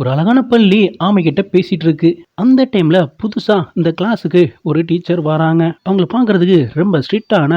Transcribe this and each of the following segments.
ஒரு அழகான பள்ளி ஆமைகிட்ட பேசிட்டு இருக்கு. அந்த டைம்ல புதுசா இந்த கிளாஸுக்கு ஒரு டீச்சர் வராங்க. அவங்கள பார்க்கறதுக்கு ரொம்ப ஸ்ட்ரிக்ட்டான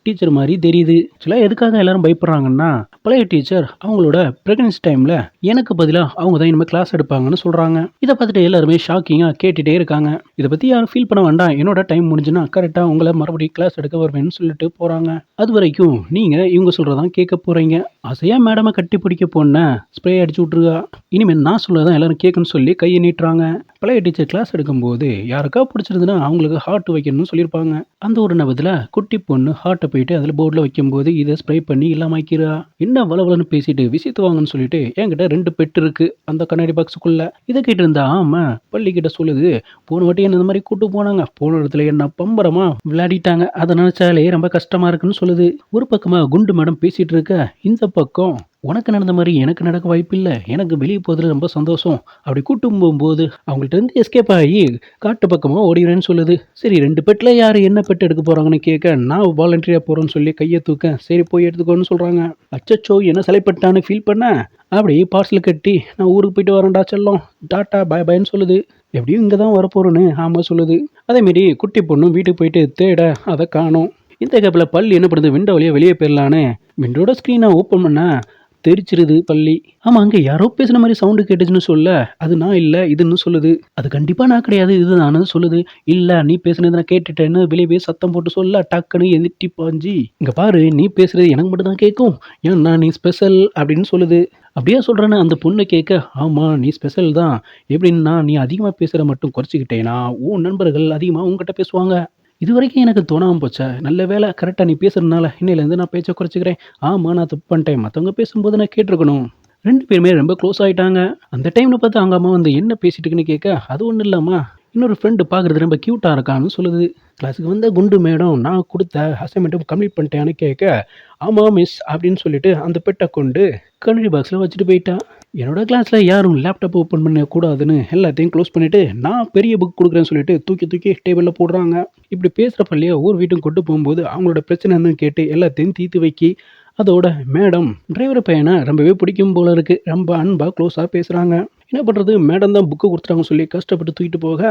டீச்சர் மாரி தெரியுது. ஆக்சுவலா எதுக்காக எல்லாரும் பயப்படுறாங்கன்னா, பழைய டீச்சர் அவங்களோட பிரெக்னன்சி டைம்ல எனக்கு பதிலா அவங்க தான் இனிமே கிளாஸ் எடுப்பாங்கன்னு சொல்றாங்க. இத பார்த்துட்டு எல்லாருமே ஷாக்கிங்கா கேட்டுட்டே இருக்காங்க. இத பத்தி யாரும் ஃபீல் பண்ண வேண்டாம். என்னோட டைம் முடிஞ்சுனா கரெக்ட்டா உங்கள மறுபடியும் கிளாஸ் எடுக்க வருவேன்னு சொல்லிட்டு போறாங்க. அதுவரைக்கும் நீங்க இவங்க சொல்றதான் கேட்க போறீங்க. ஆசையா மேடம கட்டி பிடிக்க போன ஸ்ப்ரே அடிச்சு விட்டுருக்கா. இனிமே நான் சொல்றதான் எல்லாரும் கேட்கணும்னு சொல்லி கையை நீட்டுறாங்க. பழைய டீச்சர் கிளாஸ் எடுக்கும்போது யாருக்கா பிடிச்சிருந்துன்னா அவங்களுக்கு ஹார்ட் வைக்கணும்னு சொல்லியிருப்பாங்க. அந்த ஒரு நபத்துல குட்டி பொண்ணு ஹார்ட்டை போயிட்டு அதில் போர்டில் வைக்கும்போது இதை ஸ்ப்ரே பண்ணி இல்லாமக்கிறா. என்ன வளவலன்னு பேசிட்டு விசித்து வாங்கன்னு சொல்லிட்டு என்கிட்ட 2 பெட் இருக்கு அந்த கண்ணாடி பாக்ஸுக்குள்ள. இதை கேட்டு இருந்தா ஆமா பள்ளிக்கிட்ட சொல்லுது. போன வாட்டி என்ன இந்த மாதிரி கூட்டு போனாங்க. போன இடத்துல என்ன பம்பரமா விளையாடிட்டாங்க. அதை நினைச்சாலே ரொம்ப கஷ்டமா இருக்குன்னு சொல்லுது. ஒரு பக்கமா குண்டு மேடம் பேசிட்டு இருக்க, இந்த பக்கம் உனக்கு நடந்த மாதிரி எனக்கு நடக்க வாய்ப்பில்ல. எனக்கு வெளியே போறதுல ரொம்ப சந்தோஷம். அப்படி கூட்டும் போகும்போது அவங்கள்ட்ட இருந்து எஸ்கேப் ஆகி காட்டு பக்கமா ஓடிடுறேன்னு சொல்லுது. சரி 2 பெட்ல யாரு என்ன பெட் எடுக்க போறாங்கன்னு கேட்க, நான் வாலண்டரியா போறேன்னு சொல்லி கையை தூக்க, சரி போய் எடுத்துக்கோன்னு சொல்றாங்க. அச்சச்சோ என்ன சிலைப்பட்டான்னு ஃபீல் பண்ண, அப்படி பார்சல் கட்டி நான் ஊருக்கு போயிட்டு வரேன்டா செல்லம். டாட்டா பாய் பாய்ன்னு சொல்லுது. எப்படியும் இங்கே தான் வரப்போறேன்னு ஆமா சொல்லுது. அதேமாரி குட்டி பொண்ணும் வீட்டுக்கு போயிட்டு தேட அதை காணோம். இந்த கேப்பில் பள்ளி என்ன பண்ணுது, விண்டோ வழியா வெளியே போயிடலான்னு விண்டோட ஸ்க்ரீனை ஓப்பன் பண்ண தெரிச்சிருது பள்ளி. ஆமா அங்க யாரோ பேசுன மாதிரி சவுண்டு கேட்டுச்சுன்னு சொல்ல, அது நான் இல்ல இதுன்னு சொல்லுது. அது கண்டிப்பா நான் கிடையாது இது நானு சொல்லுது. இல்ல நீ பேசுனது நான் கேட்டுட்டேன்னு வெளியே போய் சத்தம் போட்டு சொல்ல, டக்குன்னு எந்திட்டி பாஞ்சி இங்க பாரு நீ பேசுறது எனக்கு மட்டும் தான் கேட்கும். ஏன்னா நீ ஸ்பெஷல் அப்படின்னு சொல்லுது. அப்படியே சொல்றேன்னு அந்த பொண்ணு கேட்க, ஆமா நீ ஸ்பெஷல் தான். எப்படின்னா நீ அதிகமா பேசுற மட்டும் குறைச்சிக்கிட்டேனா உன் நண்பர்கள் அதிகமா உங்ககிட்ட பேசுவாங்க. இதுவரைக்கும் எனக்கு தோணாம போச்சே. நல்ல வேளை கரெக்ட்டா நீ பேசுறதுனால இன்னையிலேருந்து நான் பேச்ச குறைச்சுக்கிறேன். ஆமா நான் தப்பு பண்ணிட்டேன். மத்தவங்க பேசும்போது நான் கேட்டுருக்கணும். 2 பேருமே ரொம்ப க்ளோஸ் ஆயிட்டாங்க. அந்த டைம்ல பார்த்து அவங்க அம்மா வந்து என்ன பேசிட்டு இருக்குன்னு கேட்க, அது ஒண்ணும் இல்லம்மா. இன்னொரு ஃப்ரெண்ட் பார்க்கறது ரொம்ப கியூட்டா இருக்கான்னு சொல்லுது. கிளாஸுக்கு வந்த குண்டு மேடம் நான் குடுத்த அசைன்மெண்ட்ட கம்ப்ளீட் பண்ணிட்டியான்னு கேட்க, ஆமா மிஸ் அப்படின்னு சொல்லிட்டு அந்த பெட்ட கொண்டு கண்ணாடி பாக்ஸ்ல வச்சுட்டு போயிட்டா. என்னோட கிளாஸ்ல யாரும் லேப்டாப் ஓப்பன் பண்ணக்கூடாதுன்னு எல்லாத்தையும் க்ளோஸ் பண்ணிட்டு, நான் பெரிய புக் குடுக்குறேன்னு சொல்லிட்டு தூக்கி தூக்கி டேபிள்ல போடுறாங்க. இப்படி பேசுற பள்ளிய ஒவ்வொரு வீட்டுக்கும் கொண்டு போகும்போது அவங்களோட பிரச்சனை என்னன்னு கேட்டு எல்லாத்தையும் தீர்த்து வைக்கி, அதோட மேடம் டிரைவர் பையனை ரொம்பவே பிடிக்கும் போல இருக்கு. ரொம்ப அன்பா க்ளோஸா பேசுறாங்க. என்ன பண்றது மேடம் தான் புக்கு குடுத்துட்டாங்கன்னு சொல்லி கஷ்டப்பட்டு தூக்கிட்டு போக,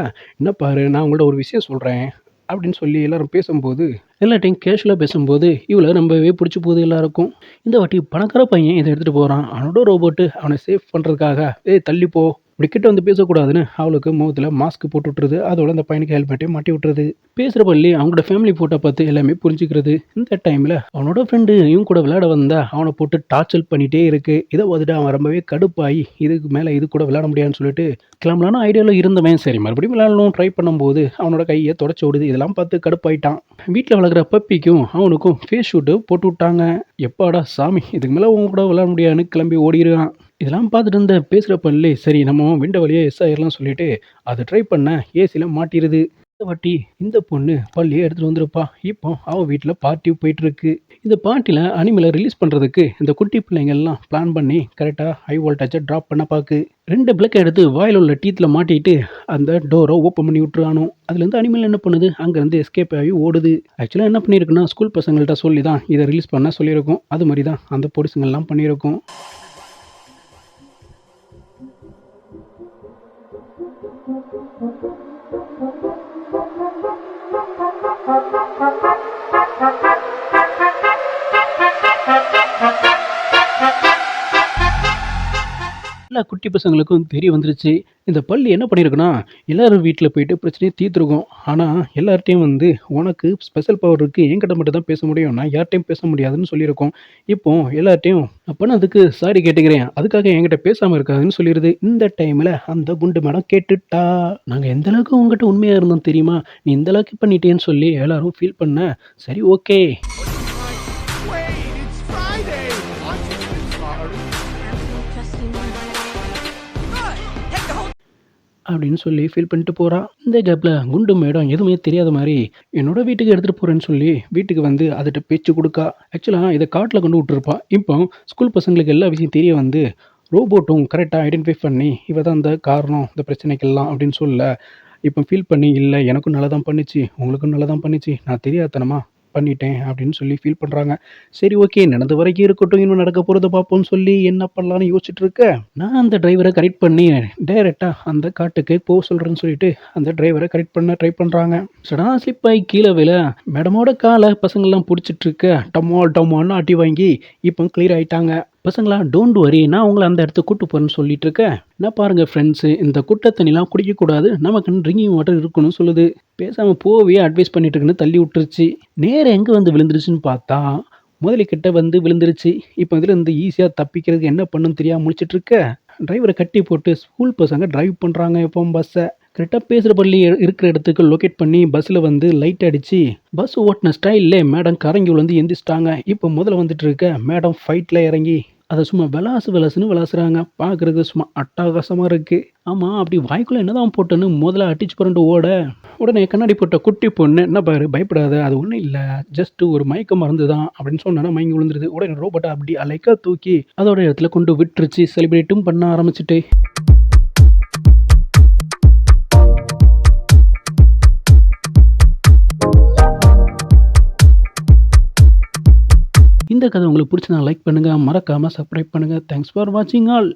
என்ன பாரு நான் உங்கள்ட்ட ஒரு விஷயம் சொல்றேன் அப்படின்னு சொல்லி எல்லாரும் பேசும்போது, எல்லார்ட்டையும் கேஷுவலா பேசும்போது இவள ரொம்பவே பிடிச்சு போகுது எல்லாருக்கும். இந்த வாட்டி பணக்கார பையன் இதை எடுத்துட்டு போறான். அவனோட ரோபோட்டு அவனை சேவ் பண்றதுக்காக, ஏய் தள்ளி போ இப்படி கிட்ட வந்து பேசக்கூடாதுன்னு அவளுக்கு முகத்துல மாஸ்க் போட்டு விட்டுருது. அதோட அந்த பையனுக்கு ஹெல்மெட்டையும் மாட்டி விட்டுருது. பேசுற பள்ளி அவங்களோட ஃபேமிலி போட்டோ பார்த்து எல்லாமே புரிஞ்சுக்கிறது. இந்த டைம்ல அவனோட ஃப்ரெண்டு இவன் கூட விளையாட வந்தா அவனை போட்டு டார்ச்சர் பண்ணிட்டே இருக்கு. இதை பார்த்துட்டு அவன் ரொம்பவே கடுப்பாகி இதுக்கு மேல இது கூட விளையாட முடியாதுன்னு சொல்லிட்டு கிளம்பலான்னு ஐடியாவில் இருந்தவன் சரி மறுபடியும் விளையாடணும் ட்ரை பண்ணும்போது அவனோட கையை தொடச்சி விடுது. இதெல்லாம் பார்த்து கடுப்பாயிட்டான். வீட்டில் வளர்க்குற பப்பிக்கும் அவனுக்கும் ஃபேஸ் ஷூட்டு போட்டு விட்டாங்க. எப்பாடா சாமி இதுக்கு மேலே உங்க கூட விளையாட முடியாதுன்னு கிளம்பி ஓடிடுறான். இதெல்லாம் பார்த்துட்டு இருந்த பேசுகிற பள்ளி சரி நம்ம விண்டோ வழியா எஸ் ஆயிரலாம் சொல்லிட்டு அதை ட்ரை பண்ண ஏசியில் மாட்டிடுது. இந்த வாட்டி இந்த பொண்ணு பள்ளியை எடுத்துகிட்டு வந்துருப்பா. இப்போ அவள் வீட்டில் பார்ட்டி போயிட்டு இருக்கு. இந்த பார்ட்டியில் அனிமலை ரிலீஸ் பண்ணுறதுக்கு இந்த குட்டி பிள்ளைங்கள்லாம் பிளான் பண்ணி கரெக்டாக ஹை வோல்டேஜை ட்ராப் பண்ண பார்க்கு. 2 பிளக்கை எடுத்து வாயில் உள்ள டீத்தில் மாட்டிட்டு அந்த டோரை ஓப்பன் பண்ணி விட்டுறானோ. அதுலேருந்து அனிமல் என்ன பண்ணுது, அங்கேருந்து எஸ்கேப் ஆகி ஓடுது. ஆக்சுவலாக என்ன பண்ணியிருக்குன்னா ஸ்கூல் பசங்கள்கிட்ட சொல்லி தான் இதை ரிலீஸ் பண்ண சொல்லியிருக்கோம். அது மாதிரி தான் அந்த பொடிசுங்கள்லாம் பண்ணியிருக்கோம். எல்லா குட்டி பசங்களுக்கும் தெரிய வந்துருச்சு. இந்த பள்ளி என்ன பண்ணியிருக்குன்னா, எல்லாரும் வீட்ல போயிட்டு பிரச்சனைய தீர்த்துருக்கும். ஆனா, எல்லார்ட்டயும் வந்து உனக்கு ஸ்பெஷல் பவர் இருக்கு. என்கிட்ட மட்டும் தான் பேச முடியும். நான் யார்ட்டயும் பேச முடியாதுன்னு சொல்லியிருக்கோம். இப்போ எல்லார்ட்டயும் அப்பன்னா அதுக்கு சாரி கேட்டுக்கிறேன். அதுக்காக என்கிட்ட பேசாம இருக்காதுன்னு சொல்லிருது. இந்த டைம்ல அந்த குண்டு மேடம் கேட்டுட்டா. நாங்க எந்த அளவுக்கு உன்கிட்ட உண்மையா இருந்தோம் தெரியுமா? நீ இந்த அளவுக்கு பண்ணிட்டேன்னு சொல்லி எல்லாரும் ஃபீல் பண்ண. சரி okay. Wait, it's Friday! I'm sorry. அப்படின்னு சொல்லி ஃபீல் பண்ணிட்டு போறா. இந்த கேப்ல குண்டு மேடம் எதுவுமே தெரியாத மாதிரி என்னோட வீட்டுக்கு எடுத்துட்டு போறேன்னு சொல்லி வீட்டுக்கு வந்து அதுகிட்ட பேச்சு கொடுக்கா. ஆக்சுவலா இதை காட்டில் கொண்டு விட்டுருப்பா. இப்போ ஸ்கூல் பசங்களுக்கு எல்லா விஷயம் தெரிய வந்து ரோபோட்டும் கரெக்டாக ஐடென்டிஃபை பண்ணி இவ தான் இந்த காரணம் இந்த பிரச்சனைக்கெல்லாம் அப்படின்னு சொல்ல இப்போ ஃபீல் பண்ணி இல்லை எனக்கும் நல்லா தான் பண்ணிச்சு உங்களுக்கும் நல்லா தான் பண்ணிச்சு நான் தெரியாதனமா பண்ணிட்டேன் அப்படின்னு சொல்லி ஃபீல் பண்ணுறாங்க. சரி ஓகே நடந்த வரைக்கும் இருக்கட்டும், இன்னும் நடக்க போகிறத பார்ப்போம்னு சொல்லி என்ன பண்ணலான்னு யோசிச்சுட்டு இருக்க, நான் அந்த டிரைவரை கரெக்ட் பண்ணி டைரெக்டாக அந்த காட்டுக்கு போக சொல்கிறேன்னு சொல்லிட்டு அந்த டிரைவரை கரெக்ட் பண்ண ட்ரை பண்ணுறாங்க. சடனாக ஸ்லிப் ஆகி கீழே விழ மேடமோட காலை பசங்கள்லாம் பிடிச்சிட்டு இருக்க டமால் டமால்னு அடி வாங்கி இப்போ கிளியர் ஆயிட்டாங்க. பசங்களா டோன்ட் வரி, நான் உங்களை அந்த இடத்துக்கு கூட்டு போறேன்னு சொல்லிட்டு இருக்கேன். என்ன பாருங்க ஃப்ரெண்ட்ஸு, இந்த குட்டை தண்ணிலாம் குடிக்கக்கூடாது, நமக்குன்னு ட்ரிங்கிங் வாட்டர் இருக்கணும்னு சொல்லுது. பேசாமல் போவே அட்வைஸ் பண்ணிட்டு இருக்குன்னு தள்ளி விட்டுருச்சு. நேரம் எங்கே வந்து விழுந்துருச்சுன்னு பார்த்தா முதலைக்கிட்ட வந்து விழுந்துருச்சு. இப்போ இதில் இருந்து ஈஸியாக தப்பிக்கிறதுக்கு என்ன பண்ணுன்னு தெரியாமல் முழிச்சிட்டு இருக்க டிரைவரை கட்டி போட்டு ஸ்கூல் பசங்க டிரைவ் பண்ணுறாங்க இப்போ பஸ்ஸை. கரெக்டாக பேசுகிற பள்ளி இருக்கிற இடத்துக்கு லொக்கேட் பண்ணி பஸ்ஸில் வந்து லைட் அடித்து பஸ் ஓட்டின ஸ்டைல்லே மேடம் கரங்கி விழுந்து எந்திரிச்சிட்டாங்க. இப்போ முதல்ல வந்துட்டு இருக்க மேடம் ஃபைட்டில் இறங்கி அதை சும்மா விளாசுன்னு விளாசுறாங்க. பார்க்குறதுக்கு சும்மா அட்டகாசமாக இருக்குது. ஆமாம், அப்படி வாய்க்குள்ளே என்னதான் போட்டேன்னு முதல்ல அடிச்சு புரண்டு ஓட உடனே கண்ணாடி போட்ட குட்டி பொண்ணு என்ன பாரு பயப்படாத, அது ஒன்றும் இல்லை, ஜஸ்ட் ஒரு மயக்க மருந்து தான் அப்படின்னு சொன்னா மயங்கி விழுந்துருது. உடனே ரோபோட்டை அப்படி அலைக்கா தூக்கி அதோட இடத்துல கொண்டு விட்டுருச்சு. செலிப்ரேட்டும் பண்ண ஆரம்பிச்சுட்டு இந்த கதை உங்களுக்கு பிடிச்சா லைக் பண்ணுங்கள், மறக்காமல் சப்ஸ்கிரைப் பண்ணுங்கள். தேங்க்ஸ் ஃபார் வாட்சிங் ஆல்.